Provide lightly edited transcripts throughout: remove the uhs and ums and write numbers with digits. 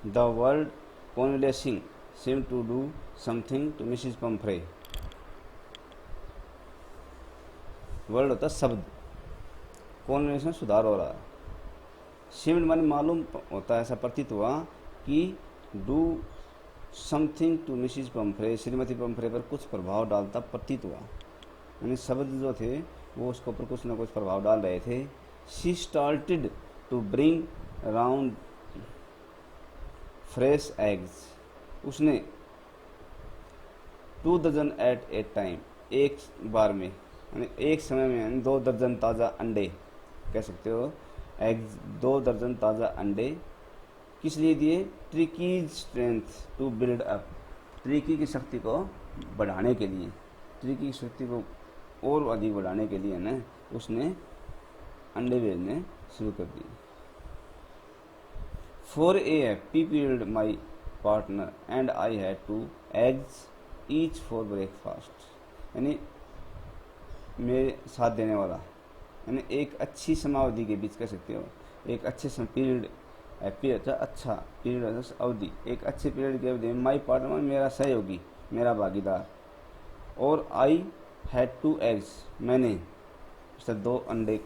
The word convalescing seemed to do something to Mrs. Pumphrey. Word होता है शब्द, कॉन्वलेशन सुधार हो रहा है। seemed माने मालूम होता है, ऐसा प्रतीत हुआ कि do something to Mrs Pumphrey, श्रीमती पम्फ्रे पर कुछ प्रभाव डालता प्रतीत हुआ, यानी शब्द जो थे वो उसके ऊपर कुछ ना कुछ प्रभाव डाल रहे थे। She started to bring around fresh eggs, उसने 2 दर्जन एट ए टाइम, एक बार में यानी एक समय में 2 दर्जन ताज़ा अंडे कह सकते हो, एग्स 2 दर्जन ताज़ा अंडे किस लिए दिए? Tricki's strength to build up, Tricki की शक्ति को बढ़ाने के लिए, ट्रिकी की शक्ति को और अधिक बढ़ाने के लिए ना उसने अंडे भेजने शुरू कर दिए। 4 AM prepared my partner and I had 2 eggs each for breakfast, यानी मेरे साथ देने वाला, यानी एक अच्छी समावधि के बीच कह सकते हो, एक अच्छे पीरियड, अच्छा पीरियड अवधि, एक अच्छे पीरियड की अवधि में माई पार्टनर मेरा सहयोगी, मेरा भागीदार, और आई हैड 2 एग्स, मैंने 2 अंडे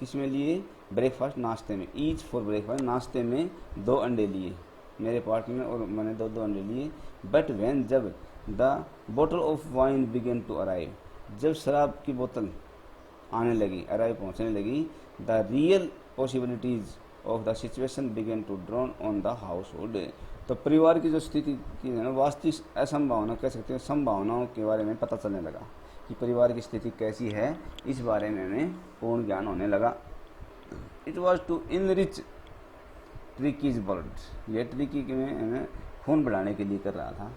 किस में लिए? ब्रेकफास्ट, नाश्ते में, ईच फॉर ब्रेकफास्ट, नाश्ते में 2 अंडे लिए मेरे पार्टनर और मैंने 2 अंडे लिए। बट व्हेन, जब the bottle of wine began to arrive, जब शराब की बोतल आने लगी, अराइव पहुंचने लगी, the real possibilities of the situation began to dawn on the household, तो परिवार की जो स्थिति की है वास्तविक असंभावना कह सकते हैं, संभावनाओं के बारे में पता चलने लगा कि परिवार की स्थिति कैसी है, इस बारे में हमें पूर्ण ज्ञान होने लगा। It was to enrich Tricki's blood, यह ट्रिकी में हमें खून बढ़ाने के लिए कर रहा था।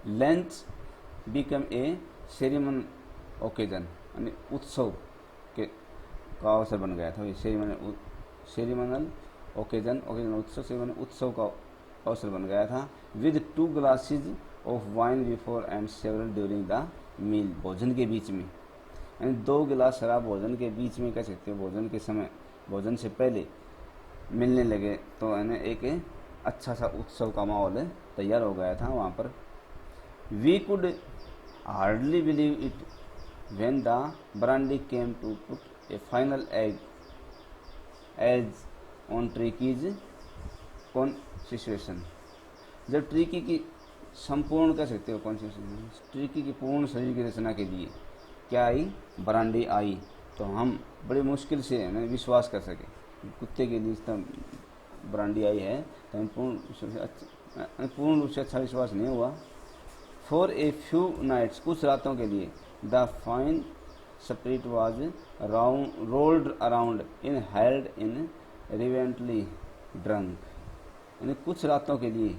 Lunch become a ceremonial occasion, यानी उत्सव के का अवसर बन गया था। सेरेमनल ओकेजन, उत्सव, सेरेमन उत्सव का अवसर बन गया था। With 2 glasses of wine before and several during the meal, भोजन के बीच में, यानी 2 गिलास शराब भोजन के बीच में कह सकते हो, भोजन के समय, भोजन से पहले मिलने लगे, तो यानी एक अच्छा सा उत्सव का माहौल तैयार हो गया था वहाँ पर। We could hardly believe it when the brandy came to put a final edge on Tricki's constitution, जब ट्रिकी की संपूर्ण कह सकते हो कॉन्स्टिट्यूशन, ट्रिकी की पूर्ण शरीर की रचना के लिए क्या आई? ब्रांडी आई, तो हम बड़ी मुश्किल से विश्वास कर सके कुत्ते के लिए ब्रांडी आई है, तो हम पूर्ण रूप से अच्छा विश्वास नहीं हुआ। फॉर ए फ्यू नाइट्स, कुछ रातों के लिए, the fine spirit was rolled around in held in reverently drunk, यानी कुछ रातों के लिए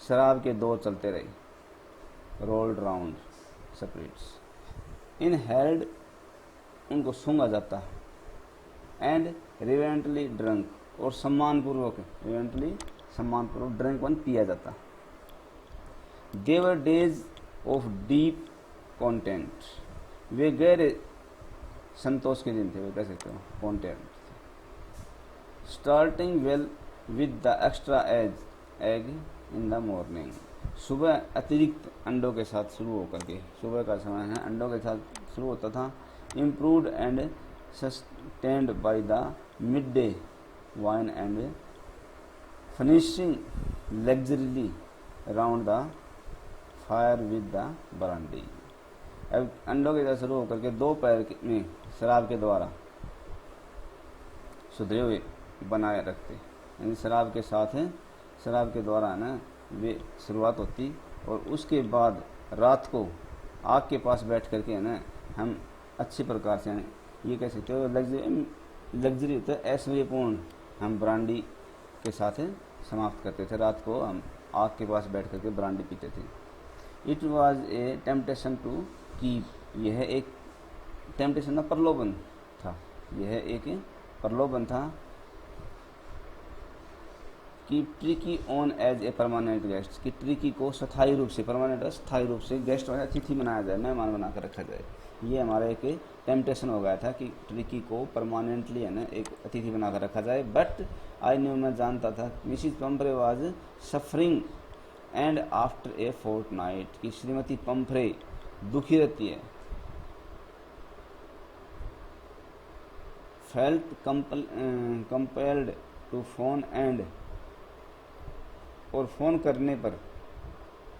शराब के दौर चलते रहे, रोल्ड राउंड स्पिरिट्स, इन हेल्ड उनको सूंघा जाता, एंड रिवेंटली ड्रंक, और सम्मानपूर्वक, रिवेंटली सम्मानपूर्वक, ड्रंक वन पिया जाता। देवर डेज ऑफ डीप कॉन्टेंट, वे गहरे संतोष के दिन थे, वे कह सकते हो content. Starting well with the extra egg in the morning, सुबह अतिरिक्त अंडों के साथ शुरू होकर के, सुबह का समय है, अंडों के साथ शुरू होता था। Improved and sustained by the midday wine and finishing luxuriously round the fire with the brandy, अब अंडों के साथ शुरू होकर के दोपहर में शराब के द्वारा सुधरे हुए बनाए रखते, यानी शराब के साथ है, शराब के द्वारा ना वे शुरुआत होती, और उसके बाद रात को आग के पास बैठ करके है ना हम अच्छी प्रकार से ये कह सकते हो लग्जरी होता है, ऐश्वर्यपूर्ण हम ब्रांडी के साथ समाप्त करते थे। रात को हम आग के पास बैठ करके ब्रांडी पीते थे। It was a temptation to keep, यह एक टेम्पटेशन ना प्रलोभन था, यह एक प्रलोभन था कि Tricki on as a permanent guest, कि ट्रिकी को स्थायी रूप से, परमानेंट स्थायी रूप से गेस्ट और अतिथि बनाया जाए, मेहमान बना कर रखा जाए। ये हमारा एक टेम्पटेशन हो गया था कि ट्रिकी को परमानेंटली है ना एक अतिथि बना कर रखा जाए, बट आई न्यू, मैं जानता था, Mrs Pumphrey was suffering and after a fortnight, कि श्रीमती पंफ्रे दुखी रहती है, felt compelled to phone and, और फोन करने पर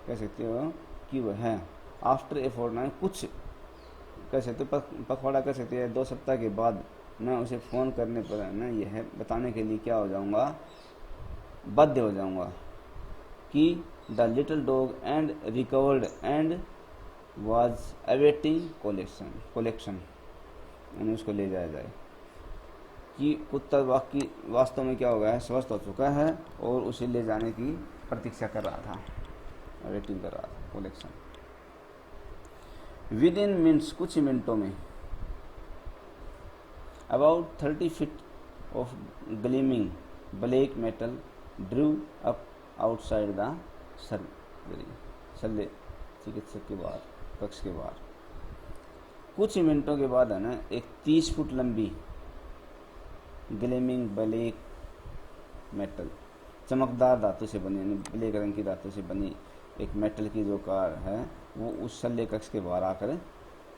कह सकते हो कि वह है आफ्टर ए फोर्टनाइट, कुछ कह सकते हो पखवाड़ा कह सकते हैं 2 सप्ताह के बाद मैं उसे फ़ोन करने पर है ना यह बताने के लिए क्या हो जाऊंगा, बाध्य हो जाऊंगा कि the little dog and recovered and was awaiting collection, यानी उसको ले जाया जाए, कि कुत्ता वास्तव में क्या हो गया है, स्वस्थ हो चुका है और उसे ले जाने की प्रतीक्षा कर रहा था, वेटिंग कर रहा था, कोलेक्शन। विद इन मिनट्स, कुछ ही मिनटों में, about 30 feet of gleaming black metal Drew up outside the surgery, शल्य चिकित्सक के बाहर, कक्ष के बाहर। कुछ ही मिनटों के बाद है ना एक 30 फुट लंबी ग्लेमिंग ब्लैक मेटल, चमकदार धातु से बनी, यानी ब्लैक रंग की धातु से बनी एक मेटल की जो कार है वो उस शल्य कक्ष के बाहर आकर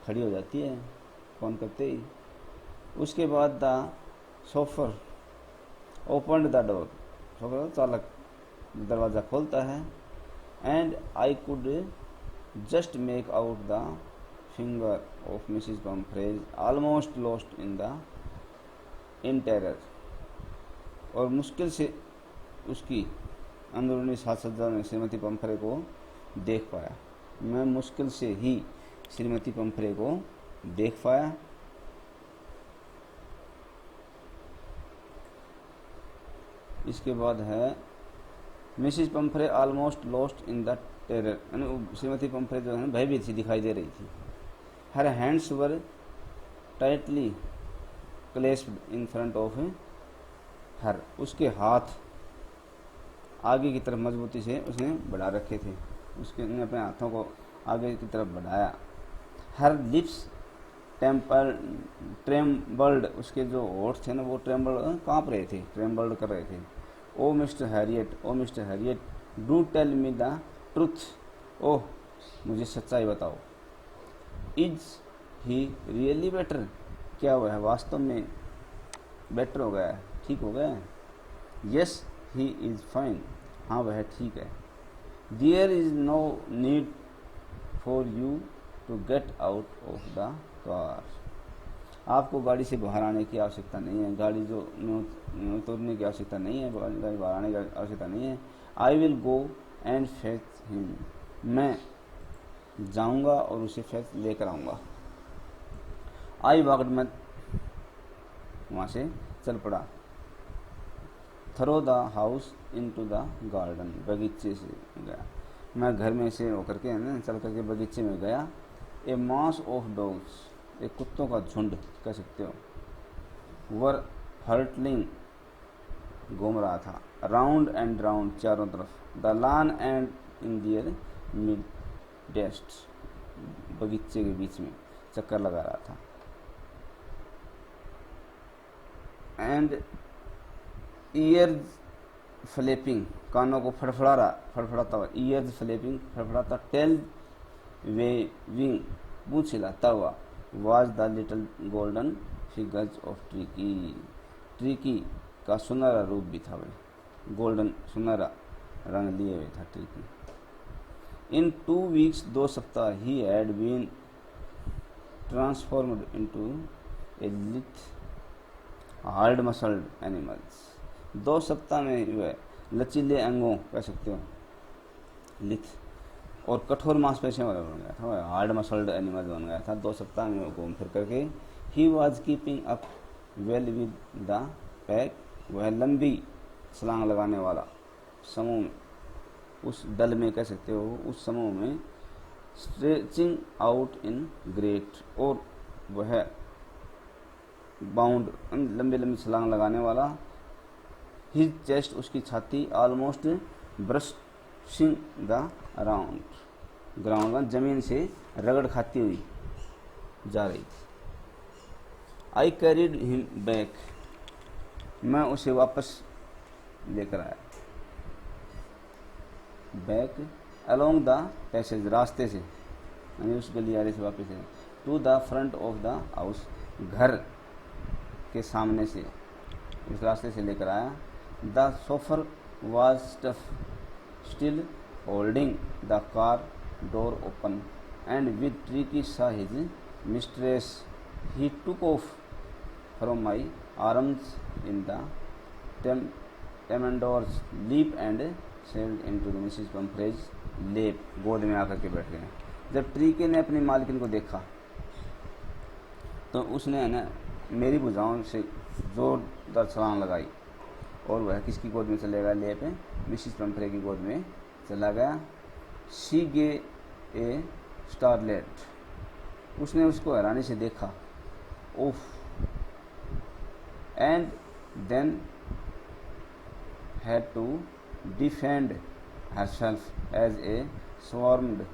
खड़ी हो जाती है फोन करते ही। उसके बाद the chauffeur open the door, chauffeur चालक दरवाज़ा खोलता है, and I could just make out the finger of Mrs Pumphrey's almost lost in terror, और मुश्किल से उसकी अंदरूनी साज सज्जा में श्रीमती पंफ्रे को देख पाया। मैं मुश्किल से ही श्रीमती पंफ्रे को देख पाया। इसके बाद है Mrs Pomfrey almost lost in the terror, यानी श्रीमती पंफ्रे जो है भयभीत सी दिखाई दे रही थी। Her hands were tightly clasped in front of her, उसके हाथ आगे की तरफ मजबूती से उसने बढ़ा रखे थे, उसके अपने हाथों को आगे की तरफ बढ़ाया। हर लिप्स ट्रेम्बल्ड, उसके जो होठ थे ना वो कांप रहे थे, ट्रेम्बल्ड कर रहे थे। Oh Mister Herriot do tell me the truth, oh मुझे सच्चाई बताओ। इज ही रियली बेटर, क्या वह वास्तव में बेटर हो गया है, ठीक हो गया है। यस ही इज़ फाइन, हाँ वह ठीक है। There is no need for you to get out of the car, आपको गाड़ी से बाहर आने की आवश्यकता नहीं है, गाड़ी जो उतरने की आवश्यकता नहीं है, गाड़ी बाहर आने की आवश्यकता नहीं है। I will go and fetch him, मैं जाऊंगा और उसे फेच लेकर आऊँगा। आई वॉकड, मैं वहाँ से चल पड़ा। Through the house into the garden, बगीचे से गया, मैं घर में से होकर के ना चल करके बगीचे में गया। ए मास ऑफ डॉग्स, एक कुत्तों का झुंड कह सकते हो, वर हर्टलिंग, घूम रहा था, राउंड एंड राउंड, चारों तरफ, the lawn and in their midst, बगीचे के बीच में चक्कर लगा रहा था। एंड ईयर्स फ्लैपिंग, कानों को फड़फड़ाता हुआ, ईयर्स फ्लैपिंग फड़फड़ाता, टेल वेविंग, पूंछ हिलाता हुआ, was the little golden figures of tricky का सुनहरा रूप भी था, वह गोल्डन सुनहरा रंग लिए हुए था ट्रिकी। इन 2 वीक्स, 2 सप्ताह, he had been transformed into a lithe hard muscled animals, 2 सप्ताह में वह लचीले अंगों कह सकते हो, लिथ, और कठोर मांसपेशियों वाला बन गया था, वह हार्ड मसल्ड एनिमल बन गया था 2 सप्ताह में घूम फिर करके। He was keeping up well with the pack, वह लंबी छलांग लगाने वाला समूह में, उस दल में कह सकते हो, उस समूह में, स्ट्रेचिंग आउट इन ग्रेट, और वह बाउंड, लंबी लंबी छलांग लगाने वाला। हिज चेस्ट, उसकी छाती, ऑलमोस्ट ब्रशिंग द ग्राउंड, जमीन से रगड़ खाती हुई, जा रही थी। आई कैरिड हिम बैक, मैं उसे वापस लेकर आया। बैक अलोंग द पैसेज, रास्ते से, यानी उस गलियारे से वापस है। To the front of the house, घर के सामने से, उस रास्ते से लेकर आया। The chauffeur was still holding the car door open and with Tricki saw his mistress. He took off from my arms in the Temendor's leap and sailed into the Mrs. Pumphrey's lap. गोद में आकर के बैठ गए। जब ट्रीके ने अपनी मालकिन को देखा तो उसने है ना मेरी भुजाओं से जोरदार छलांग लगाई और वह किसकी गोद में चले गया? ले पे मिसिस पंफ्रे की गोद में चला गया। शी गे ए स्टारलेट, उसने उसको हैरानी से देखा। ओफ, and then had to defend herself as a swarmed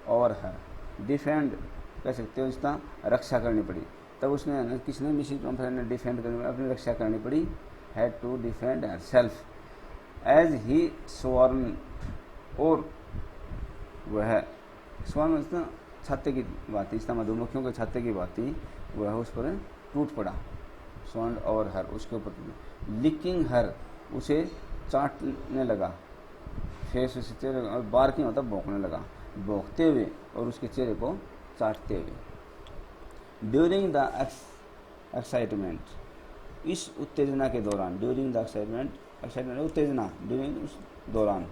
over her. Defend कह सकते हो, इसका रक्षा करनी पड़ी। तब उसने किसने? मिसिस पंफ्रे ने डिफेंड करनी, अपनी रक्षा करनी पड़ी। Had to defend herself as he swarm, और वह स्वार्म छाते की बात, इसका मधुमक्खियों के छाते की बात थी, वह उस पर टूट पड़ा। स्वार्म और हर, उसके ऊपर लिकिंग हर, उसे चाटने लगा। फेस उसे चेहरे, और बार की मतलब भौंकने लगा, भौंकते हुए और उसके चेहरे को चाटते हुए। ड्यूरिंग द एक्साइटमेंट, इस उत्तेजना के दौरान। ड्यूरिंग द एक्साइटमेंट, एक्साइटमेंट उत्तेजना, ड्यूरिंग उस दौरान।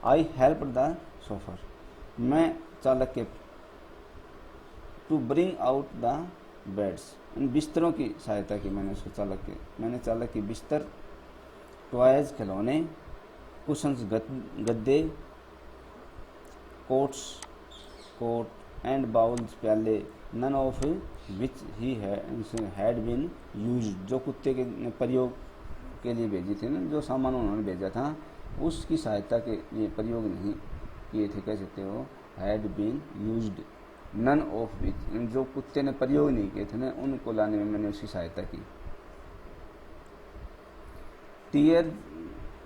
आई हेल्प द सोफर, मैं चालक के to bring out the beds, इन बिस्तरों की सहायता की मैंने उसको मैंने चालक की बिस्तर, टॉयज खिलौने, कुशंस गद्दे, कोट एंड बाउल्स प्याले, none of which he had been used, जो कुत्ते के प्रयोग के लिए भेजी थी ना, जो सामान उन्होंने भेजा था उसकी सहायता के लिए प्रयोग नहीं किए थे, कह सकते हो had been used. None of which, जो कुत्ते ने प्रयोग नहीं किए थे ना, उनको लाने में मैंने उसकी सहायता की। टीयर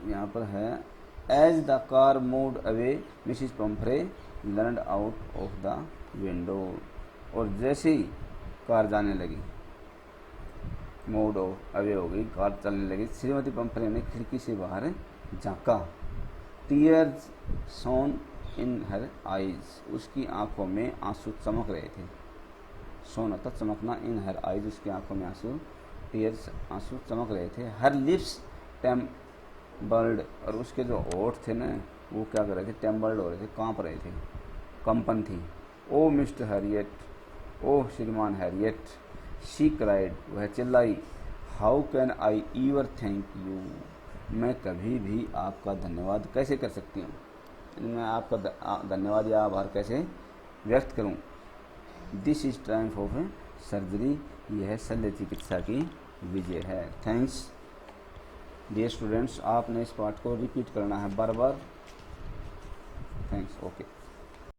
यहाँ पर है। As the car moved away Mrs Pumphrey leaned out of the window, और जैसे ही कार जाने लगी, मूव्ड अवे हो गई, कार चलने लगी, श्रीमती पंफ्रे ने खिड़की से बाहर झांका। Tears shone in her eyes, उसकी आंखों में आंसू चमक रहे थे। शोन होता चमकना, इन हर आइज, उसकी आंखों में आंसू, टीयर्स आंसू चमक रहे थे। हर लिप्स टेम्बल्ड, और उसके जो होठ थे ना वो क्या कर रहे थे? टेम्बल्ड हो रहे थे, कांप रहे थे, कंपन थी। ओ मिस्टर हैरियट, ओ श्रीमान हैरियट, शी क्राइड, वह चिल्लाई। How can I ईवर thank you, मैं कभी भी आपका धन्यवाद कैसे कर सकती हूँ? मैं आपका धन्यवाद या आभार कैसे व्यक्त करूं? This is Triumph of surgery, यह शल्य चिकित्सा की विजय है। थैंक्स डियर स्टूडेंट्स, आपने इस पाठ को रिपीट करना है बार बार। Thanks, okay.